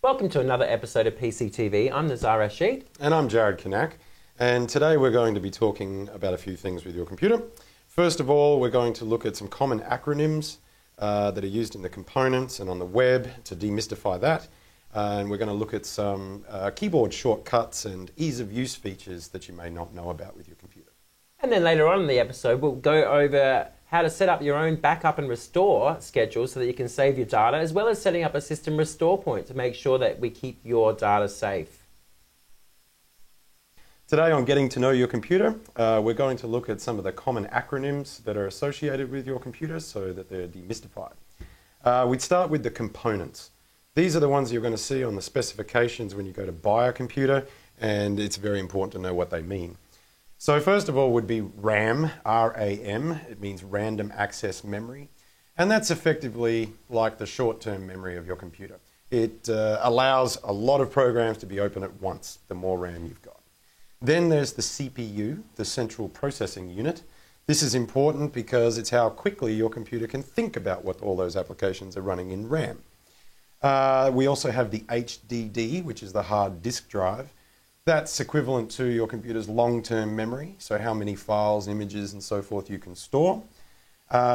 Welcome to another episode of PCTV. I'm Nazar Rashid. And I'm Jared Kanak. And today we're going to be talking about a few things with your computer. First of all, we're going to look at some common acronyms that are used in the components and on the web to demystify that. And we're going to look at some keyboard shortcuts and ease of use features that you may not know about with your computer. And then later on in the episode, we'll go over how to set up your own backup and restore schedule so that you can save your data, as well as setting up a system restore point to make sure that we keep your data safe. Today on Getting to Know Your Computer, we're going to look at some of the common acronyms that are associated with your computer so that they're demystified. We'd start with the components. These are the ones you're going to see on the specifications when you go to buy a computer, and it's very important to know what they mean. So first of all would be RAM, R-A-M. It means random access memory. And that's effectively like the short-term memory of your computer. It allows a lot of programs to be open at once, the more RAM you've got. Then there's the CPU, the Central Processing Unit. This is important because it's how quickly your computer can think about what all those applications are running in RAM. We also have the HDD, which is the hard disk drive. That's equivalent to your computer's long-term memory, so how many files, images, and so forth you can store.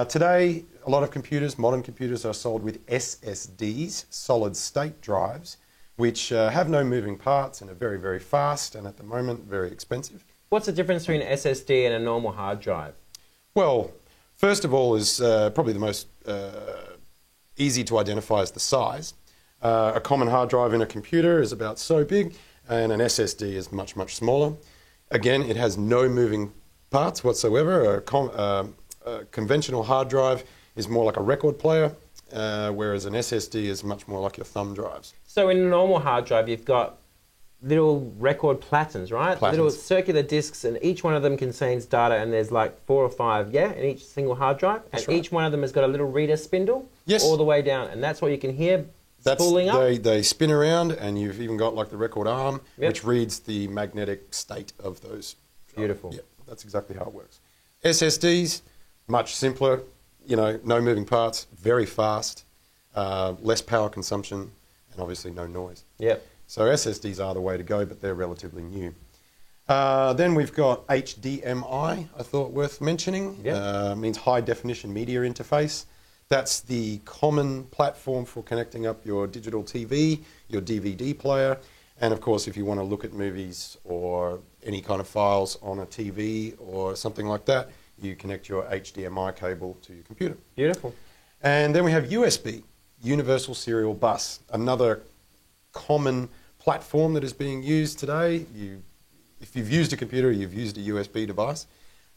Today, a lot of computers, modern computers, are sold with SSDs, solid-state drives, which have no moving parts and are very, very fast, and at the moment, very expensive. What's the difference between an SSD and a normal hard drive? Well, first of all is probably the most easy to identify is the size. A common hard drive in a computer is about so big, and an SSD is much, much smaller. Again, it has no moving parts whatsoever. A conventional hard drive is more like a record player, whereas an SSD is much more like your thumb drives. So in a normal hard drive, you've got little record platens, right? Little circular disks, and each one of them contains data, and there's like 4 or 5, in each single hard drive. That's and right. Each one of them has got a little reader spindle all the way down, and that's what you can hear spooling up. They spin around, and you've even got like the record arm, which reads the magnetic state of those. Beautiful. Yeah, that's exactly how it works. SSDs, much simpler, no moving parts, very fast, less power consumption, and obviously no noise. Yep. So SSDs are the way to go, but they're relatively new. Then we've got HDMI, I thought worth mentioning. Yep. Means high definition media interface. That's the common platform for connecting up your digital TV, your DVD player, and of course if you want to look at movies or any kind of files on a TV or something like that, you connect your HDMI cable to your computer. Beautiful. And then we have USB, Universal Serial Bus, another common platform that is being used today. If you've used a computer, you've used a USB device.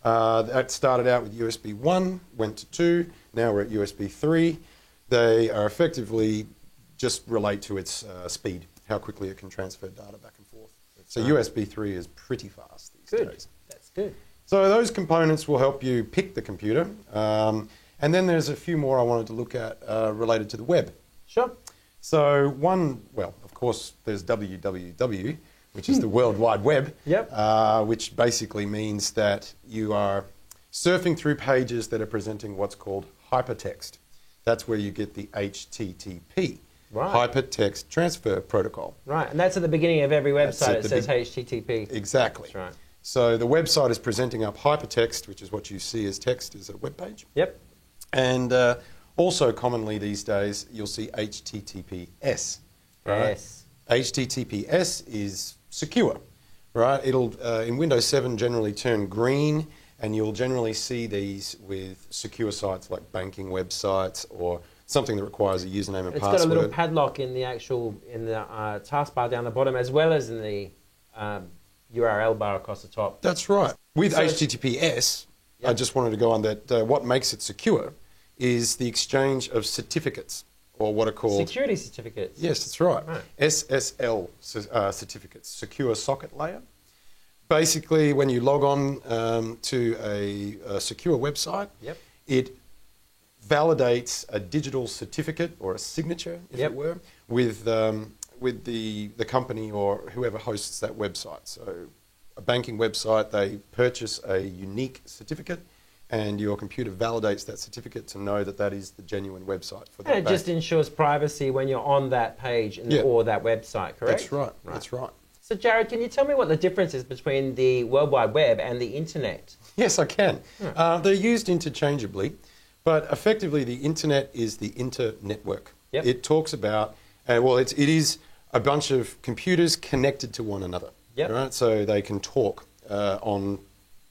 That started out with USB 1, went to 2, now we're at USB 3. They are effectively just relate to its speed, how quickly it can transfer data back and forth. So USB 3 is pretty fast these days. That's good. So those components will help you pick the computer. And then there's a few more I wanted to look at related to the web. Sure. So of course, there's www, which is the World Wide Web, which basically means that you are surfing through pages that are presenting what's called hypertext. That's where you get the HTTP, Hypertext Transfer Protocol. Right, and that's at the beginning of every website. It says HTTP. Exactly. That's right. So the website is presenting up hypertext, which is what you see as text as a web page. Yep. And also commonly these days, you'll see HTTPS. Right? Yes. HTTPS is secure, right? It'll, in Windows 7, generally turn green, and you'll generally see these with secure sites like banking websites or something that requires a username and password. It's got a little padlock in the taskbar down the bottom, as well as in the URL bar across the top. That's right. With HTTPS, I just wanted to go on that what makes it secure is the exchange of certificates, or what are called... Security certificates. Yes, that's right. SSL certificates, Secure Socket Layer. Basically, when you log on to a secure website, it validates a digital certificate or a signature, if it were, with the company or whoever hosts that website. So a banking website, they purchase a unique certificate, and your computer validates that certificate to know that that is the genuine website for that And it bank. just ensures privacy when you're on that page Yeah. or that website, correct? That's right. That's right. So, Jared, can you tell me what the difference is between the World Wide Web and the Internet? Yes, I can. They're used interchangeably, but effectively the internet is the internetwork. Yep. It talks about, it is a bunch of computers connected to one another. Yep. Right? So they can talk on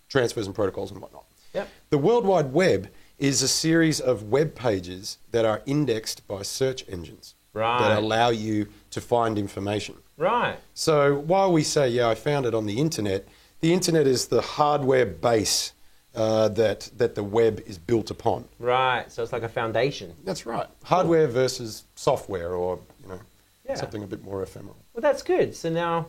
transfers and protocols and whatnot. Yep. The World Wide Web is a series of web pages that are indexed by search engines Right. that allow you to find information. Right. So while we say, yeah, I found it on the internet is the hardware base that the web is built upon. Right. So it's like a foundation. That's right. Hardware versus software, or Yeah. something a bit more ephemeral. Well, that's good. So now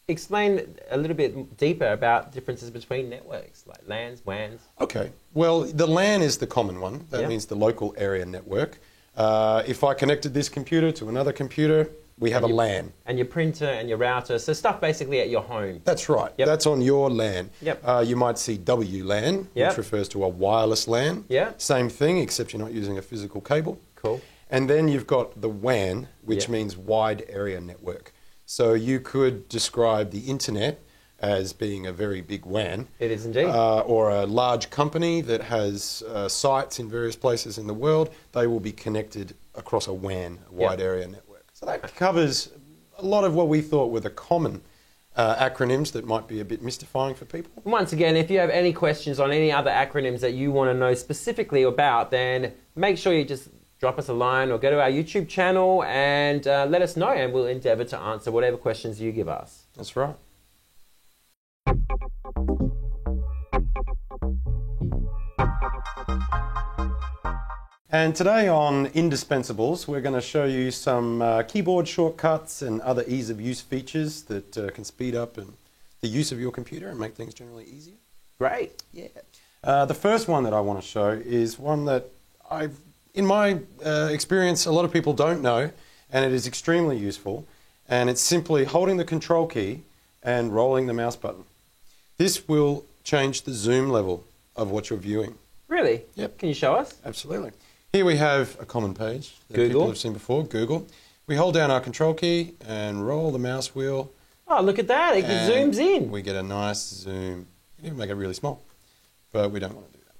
explain a little bit deeper about differences between networks, like LANs, WANs. Okay. Well, the LAN is the common one. That Yeah. means the local area network. If I connected this computer to another computer, we have a LAN. And your printer and your router. So stuff basically at your home. That's right. Yep. That's on your LAN. Yep. You might see WLAN, Yep. which refers to a wireless LAN. Yep. Same thing, except you're not using a physical cable. Cool. And then you've got the WAN, which Yep. means wide area network. So you could describe the internet as being a very big WAN. It is indeed. Or a large company that has sites in various places in the world. They will be connected across a WAN, a wide area network. So that covers a lot of what we thought were the common acronyms that might be a bit mystifying for people. Once again, if you have any questions on any other acronyms that you want to know specifically about, then make sure you just drop us a line or go to our YouTube channel and let us know, and we'll endeavour to answer whatever questions you give us. That's right. And today on Indispensables, we're going to show you some keyboard shortcuts and other ease of use features that can speed up the use of your computer and make things generally easier. Great. Yeah. The first one that I want to show is one that in my experience, a lot of people don't know, and it is extremely useful. And it's simply holding the control key and rolling the mouse button. This will change the zoom level of what you're viewing. Really? Yep. Can you show us? Absolutely. Here we have a common page that Google. people have seen before, Google. We hold down our control key and roll the mouse wheel. Oh, look at that. It and zooms in. We get a nice zoom. You can even make it really small, but we don't want to do that.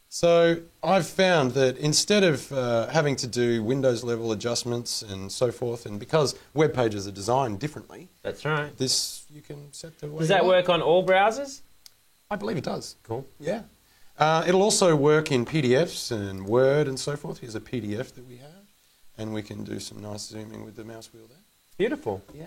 So I've found that instead of having to do Windows level adjustments and so forth, and because web pages are designed differently, That's right. this you can set the way Does you that like. work on all browsers? I believe it does. Cool. Yeah. It'll also work in PDFs and Word and so forth. Here's a PDF that we have, and we can do some nice zooming with the mouse wheel there. Beautiful. Yeah.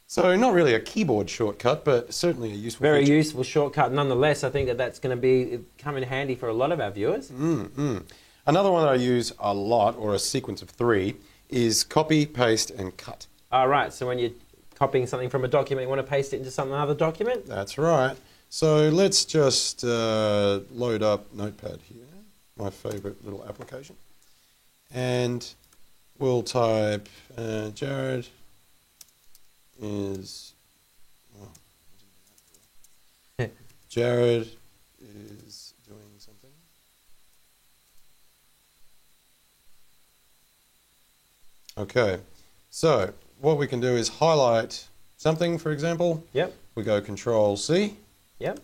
So not really a keyboard shortcut, but certainly a useful Very feature. useful shortcut. Nonetheless, I think that's going to come in handy for a lot of our viewers. Another one that I use a lot, or a sequence of 3, is copy, paste, and cut. All right. So when you're copying something from a document, you want to paste it into another document? That's right. So let's just load up Notepad here, my favourite little application. And we'll type Jared is... Oh, Jared is doing something. Okay, so what we can do is highlight something, for example. Yep. We go Control C. Yep.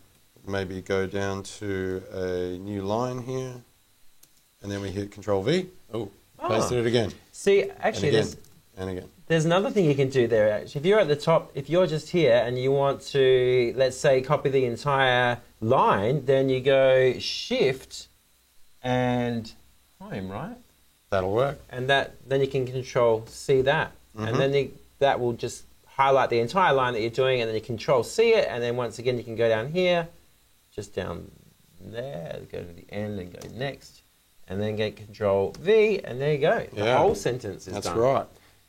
Maybe go down to a new line here, and then we hit Control V. Oh, pasted it again. See, And actually, again. And again. there's another thing you can do there. Actually, if you're at the top, if you're just here and you want to, let's say, copy the entire line, then you go Shift and Home, right? That'll work. And then you can Control C that, and then that will just highlight the entire line that you're doing, and then you Control C it, and then once again you can go down here, just down there, go to the end and go next, and then get Control V, and there you go. The Yeah. whole sentence is That's done. right.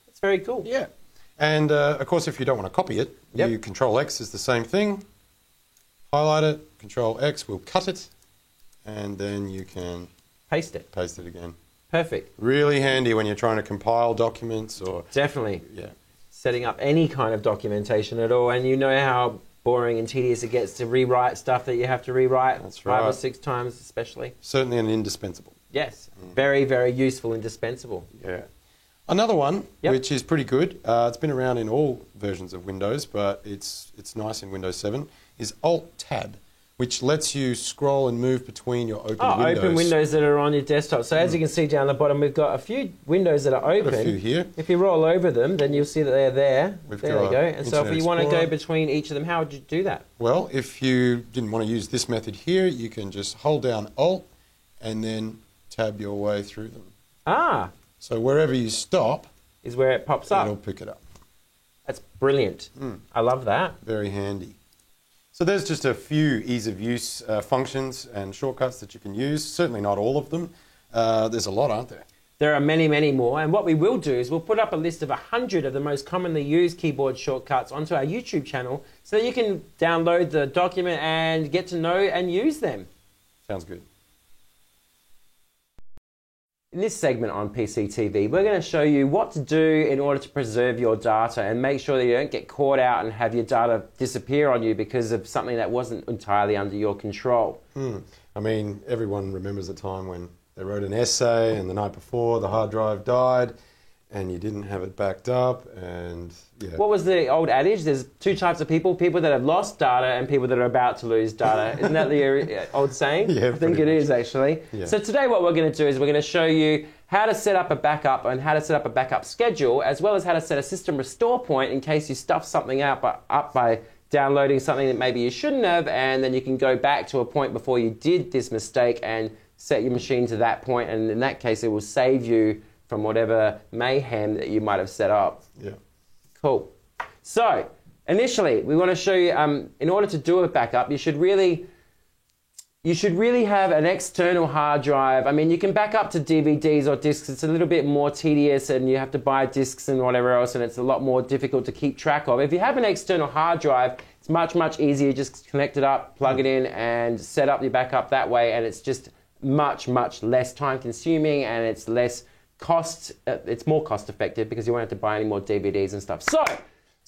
It's very cool. Yeah. And of course, if you don't want to copy it, Yep. you Control X is the same thing. Highlight it. Control X will cut it, and then you can Paste it. paste it again. Perfect. Really handy when you're trying to compile documents or Definitely. yeah. Setting up any kind of documentation at all, and you know how boring and tedious it gets to rewrite stuff that you have to rewrite That's 5 or right. 6 times especially. Certainly an indispensable. Yes, very, very useful, indispensable. Yeah. Another one, Yep. which is pretty good, it's been around in all versions of Windows, but it's nice in Windows 7, is Alt-Tab, which lets you scroll and move between your open windows. Open windows that are on your desktop. So as you can see down the bottom, we've got a few windows that are open. Got a few here. If you roll over them, then you'll see that they're there. We've there they got go. And so if Internet you want to go Explorer. between each of them, how would you do that? Well, if you didn't want to use this method here, you can just hold down Alt and then tab your way through them. Ah, So wherever you stop, is where it pops it'll up. pick it up. That's brilliant. I love that. Very handy. So there's just a few ease of use functions and shortcuts that you can use. Certainly not all of them. There's a lot, aren't there? There are many, many more. And what we will do is we'll put up a list of 100 of the most commonly used keyboard shortcuts onto our YouTube channel so that you can download the document and get to know and use them. Sounds good. In this segment on PCTV, we're going to show you what to do in order to preserve your data and make sure that you don't get caught out and have your data disappear on you because of something that wasn't entirely under your control. I mean, everyone remembers a time when they wrote an essay and the night before the hard drive died and you didn't have it backed up and yeah. What was the old adage? There's 2 types of people that have lost data and people that are about to lose data. Isn't that the old saying? Yeah, I think pretty it much. is actually. Yeah. So today what we're going to do is we're going to show you how to set up a backup and how to set up a backup schedule, as well as how to set a system restore point in case you stuff something up by downloading something that maybe you shouldn't have, and then you can go back to a point before you did this mistake and set your machine to that point, and in that case it will save you from whatever mayhem that you might have set up. Yeah. Cool. So, initially, we want to show you, in order to do a backup, you should really have an external hard drive. I mean, you can back up to DVDs or discs. It's a little bit more tedious and you have to buy discs and whatever else, and it's a lot more difficult to keep track of. If you have an external hard drive, it's much, much easier. Just connect it up, plug it in, and set up your backup that way, and it's just much, much less time consuming and it's less it's more cost effective because you won't have to buy any more DVDs and stuff. So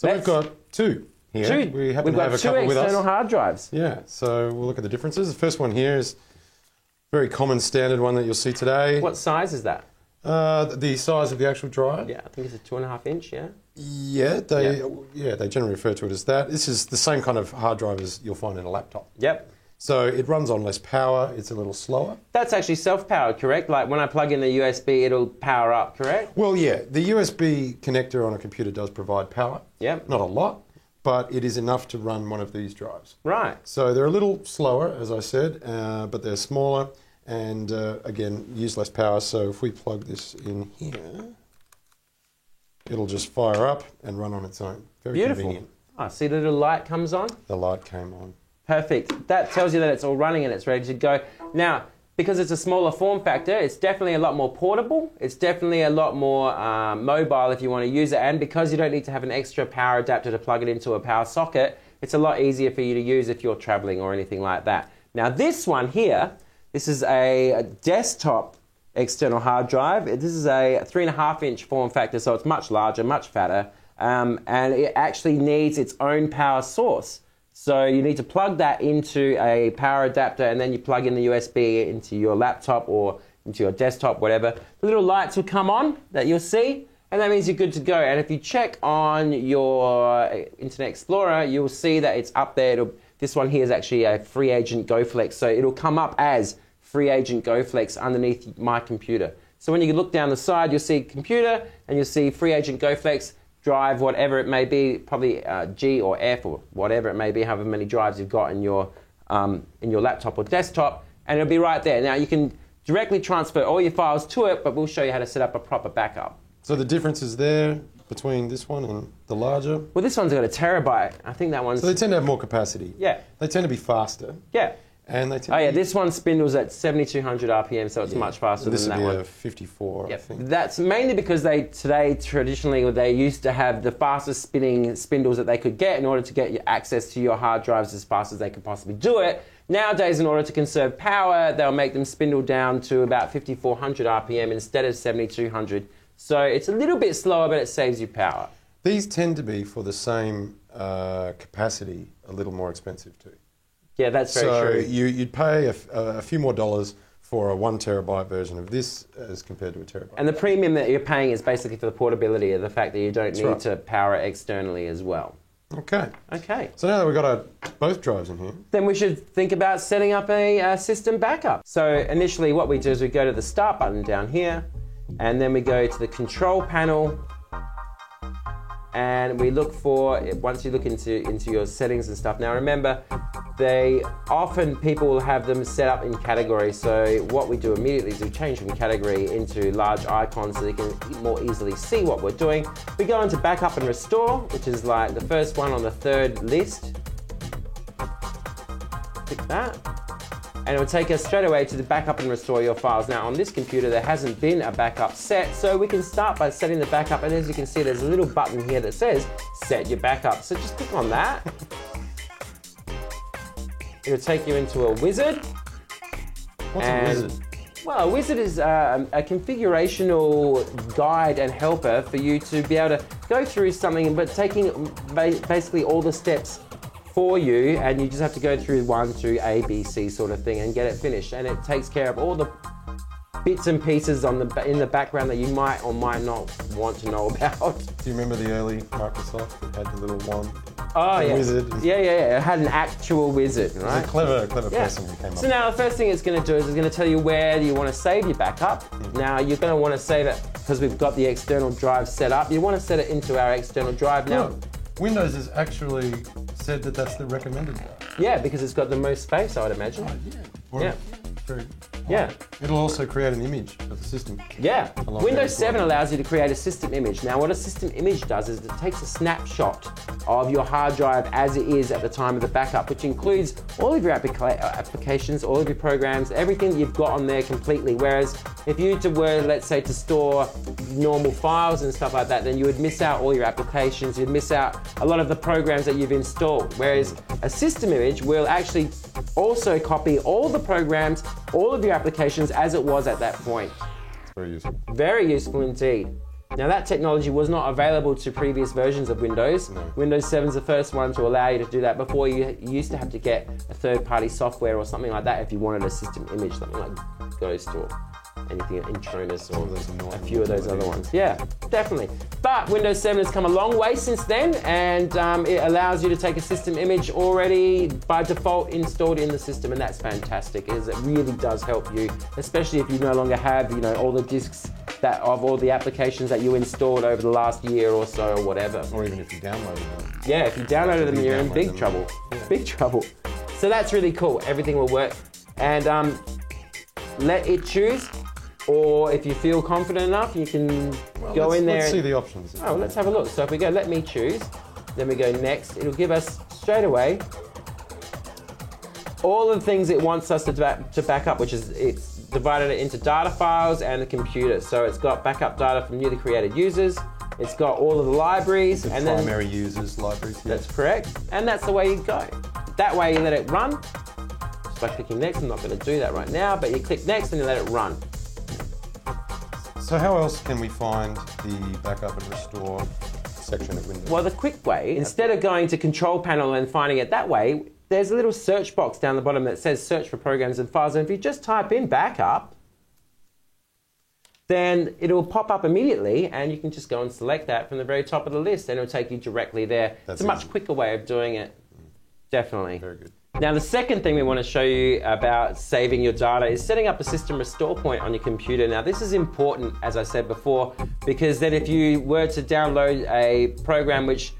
we've got 2 here. We happen We've to have got a 2 couple with external us. hard drives. Yeah, so we'll look at the differences. The first one here is a very common standard one that you'll see today. What size is that? The size of the actual drive? Yeah, I think it's a 2.5 inch, yeah? Yeah, they generally refer to it as that. This is the same kind of hard drive as you'll find in a laptop. Yep. So it runs on less power, it's a little slower. That's actually self-powered, correct? Like when I plug in the USB, it'll power up, correct? Well, yeah, the USB connector on a computer does provide power. Yep. Not a lot, but it is enough to run one of these drives. Right. So they're a little slower, as I said, but they're smaller and, again, use less power. So if we plug this in here, it'll just fire up and run on its own. Very Beautiful. convenient. Ah, see the little light comes on? The light came on. Perfect. That tells you that it's all running and it's ready to go. Now, because it's a smaller form factor, it's definitely a lot more portable. It's definitely a lot more mobile if you want to use it. And because you don't need to have an extra power adapter to plug it into a power socket, it's a lot easier for you to use if you're traveling or anything like that. Now, this one here, this is a desktop external hard drive. This is a 3.5 inch form factor, so it's much larger, much fatter. And it actually needs its own power source. So you need to plug that into a power adapter and then you plug in the USB into your laptop or into your desktop, whatever. The little lights will come on that you'll see, and that means you're good to go. And if you check on your Internet Explorer, you'll see that it's up there. This one here is actually a FreeAgent GoFlex, so it'll come up as FreeAgent GoFlex underneath my computer. So when you look down the side, you'll see computer and you'll see FreeAgent GoFlex drive, whatever it may be, probably G or F or whatever it may be, however many drives you've got in your laptop or desktop, and it'll be right there. Now you can directly transfer all your files to it, but we'll show you how to set up a proper backup. So the difference is there between this one and the larger? Well, this one's got a terabyte. I think that one's... So they tend to have more capacity. Yeah. They tend to be faster. Yeah. And they tend Oh yeah, to this one spindles at 7,200 RPM, so it's much faster this than that would be one. a 54, I Yep. think. That's mainly because traditionally they used to have the fastest spinning spindles that they could get in order to get you access to your hard drives as fast as they could possibly do it. Nowadays, in order to conserve power, they'll make them spindle down to about 5,400 RPM instead of 7,200. So it's a little bit slower, but it saves you power. These tend to be for the same capacity a little more expensive too. Yeah, that's very true. You'd pay a few more dollars for a 1 terabyte version of this as compared to a terabyte. And the premium that you're paying is basically for the portability of the fact that you don't need to power it externally as well. Okay. Okay. So now that we've got both drives in here. Then we should think about setting up a system backup. So initially what we do is we go to the Start button down here, and then we go to the Control panel, and we look for, once you look into your settings and stuff. Now remember, people will have them set up in categories. So what we do immediately is we change from category into large icons so they can more easily see what we're doing. We go into Backup and Restore, which is like the first one on the third list. Click that. And it will take us straight away to the backup and restore your files. Now on this computer there hasn't been a backup set, so we can start by setting the backup, and as you can see there's a little button here that says set your backup. So just click on that. It'll take you into a wizard. What's a wizard? Well, a wizard is a configurational guide and helper for you to be able to go through something, but taking basically all the steps for you, and you just have to go through 1 to A, B, C sort of thing and get it finished. And it takes care of all the bits and pieces in the background that you might or might not want to know about. Do you remember the early Microsoft that had the little wand? Oh, yeah. Wizard. Yeah. It had an actual wizard, right? It was a clever person who came up. So now the first thing it's going to do is it's going to tell you where you want to save your backup. Now you're going to want to save it, because we've got the external drive set up, you want to set it into our external drive. Now, Windows has actually said that that's the recommended drive. Yeah, because it's got the most space, I would imagine. Oh, yeah. Yeah. It'll also create an image of the system. Yeah. Windows 7 allows you to create a system image. Now what a system image does is it takes a snapshot of your hard drive as it is at the time of the backup, which includes all of your applications, all of your programs, everything that you've got on there completely. Whereas if you were, let's say, to store normal files and stuff like that, then you would miss out all your applications, you'd miss out a lot of the programs that you've installed. Whereas a system image will actually also copy all the programs, all of your applications as it was at that point. It's very useful. Very useful indeed. Now that technology was not available to previous versions of Windows. No. Windows 7 is the first one to allow you to do that. Before, you used to have to get a third-party software or something like that if you wanted a system image, something like Ghost or anything, Intronus or a few of those other ones. Yeah, definitely. But Windows 7 has come a long way since then, and it allows you to take a system image already by default installed in the system, and that's fantastic, as it really does help you, especially if you no longer have, all the disks of all the applications that you installed over the last year or so or whatever. Or even if you downloaded them. Yeah, if you downloaded them, you're in big trouble. Yeah. Big trouble. So that's really cool. Everything will work. And let it choose. Or if you feel confident enough, you can go in there. Let's see the options. Oh, let's have a look. So if we go, let me choose, then we go next, it'll give us straight away all of the things it wants us to back up, which is it's divided it into data files and the computer. So it's got backup data from newly created users. It's got all of the libraries. And primary users libraries. Yes. That's correct. And that's the way you go. That way you let it run. Just by clicking next, I'm not going to do that right now, but you click next and you let it run. So how else can we find the backup and restore section of Windows? Well, the quick way, instead of going to Control Panel and finding it that way, there's a little search box down the bottom that says search for programs and files. And if you just type in backup, then it'll pop up immediately, and you can just go and select that from the very top of the list, and it'll take you directly there. It's a much quicker way of doing it. Definitely. Very good. Now, the second thing we want to show you about saving your data is setting up a system restore point on your computer. Now, this is important, as I said before, because then if you were to download a program which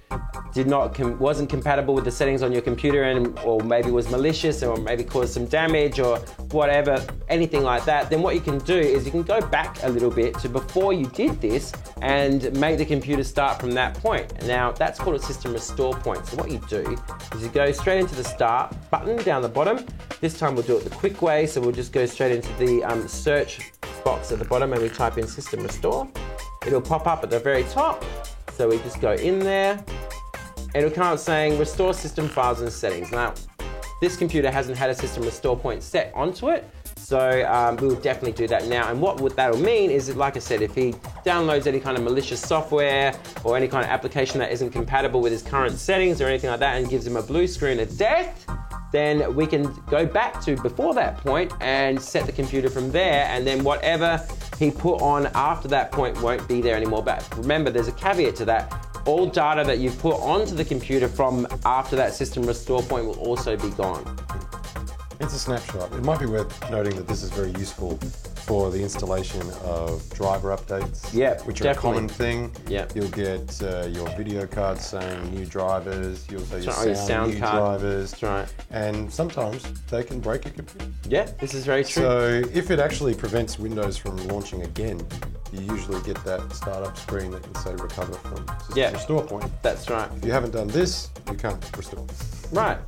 wasn't compatible with the settings on your computer, or maybe was malicious, or maybe caused some damage or whatever, anything like that, then what you can do is you can go back a little bit to before you did this and make the computer start from that point. Now, that's called a system restore point. So what you do is you go straight into the start button down the bottom. This time we'll do it the quick way, so we'll just go straight into the search box at the bottom and we type in system restore. It'll pop up at the very top, so we just go in there. It'll come up saying restore system files and settings. Now, this computer hasn't had a system restore point set onto it, So we'll definitely do that now. And what that'll mean is that, like I said, if he downloads any kind of malicious software or any kind of application that isn't compatible with his current settings or anything like that and gives him a blue screen of death, then we can go back to before that point and set the computer from there, and then whatever he put on after that point won't be there anymore. But remember, there's a caveat to that. All data that you've put onto the computer from after that system restore point will also be gone. It's a snapshot. It might be worth noting that this is very useful for the installation of driver updates, which are definitely a common thing. Yep. You'll get your video card saying new drivers, you'll say your Right, sound new card. drivers, That's right. and sometimes they can break a computer. Yeah, this is very true. So if it actually prevents Windows from launching again, you usually get that startup screen that can say recover from system restore point. That's right. If you haven't done this, you can't restore. Right,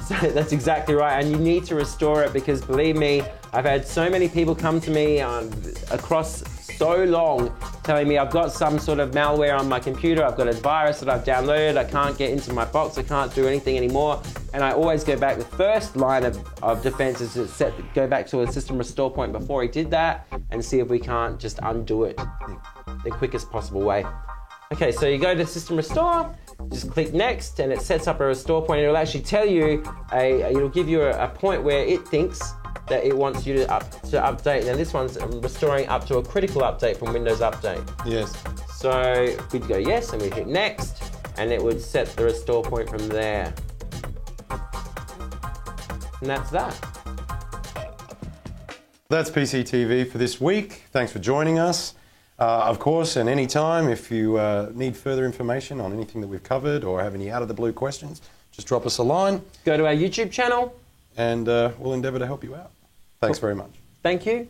so that's exactly right, and you need to restore it because, believe me, I've had so many people come to me across so long telling me I've got some sort of malware on my computer, I've got a virus that I've downloaded, I can't get into my box, I can't do anything anymore, and I always go back, the first line of defense is to go back to a system restore point before he did that and see if we can't just undo it the quickest possible way. Okay, so you go to System Restore, just click Next, and it sets up a restore point. It'll actually tell you, it'll give you a point where it thinks that it wants you to update. Now this one's restoring up to a critical update from Windows Update. Yes. So we'd go yes, and we hit Next, and it would set the restore point from there. And that's that. That's PCTV for this week. Thanks for joining us. Of course, and any time, if you need further information on anything that we've covered or have any out-of-the-blue questions, just drop us a line. Go to our YouTube channel. And we'll endeavour to help you out. Thanks very much. Thank you.